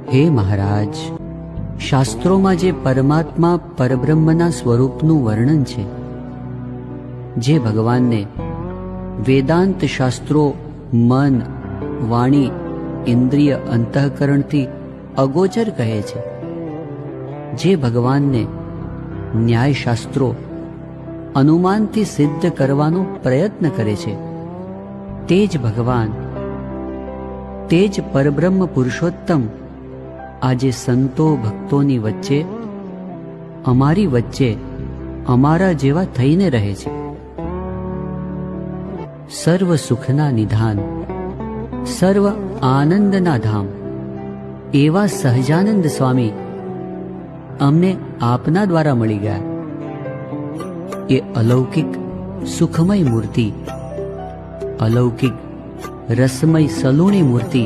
હે મહારાજ, શાસ્ત્રોમાં જે પરમાત્મા પરબ્રહ્મના સ્વરૂપનું વર્ણન છે, જે ભગવાનને વેદાંત શાસ્ત્રો મન, વાણી, ઇન્દ્રિય, અંતઃકરણથી અગોચર કહે છે, જે ભગવાનને ન્યાયશાસ્ત્રો અનુમાનથી સિદ્ધ કરવાનો પ્રયત્ન કરે છે, તે જ ભગવાન, તે જ પરબ્રહ્મ પુરુષોત્તમ આજે સંતો ભક્તોની વચ્ચે, અમારી વચ્ચે અમારા જેવા થઈને રહે છે. સર્વ સુખના નિધાન, સર્વ આનંદના ધામ એવા સહજાનંદ સ્વામી અમને આપના દ્વારા મળી ગયા. એ અલૌકિક સુખમય મૂર્તિ, અલૌકિક રસમય સલુણી મૂર્તિ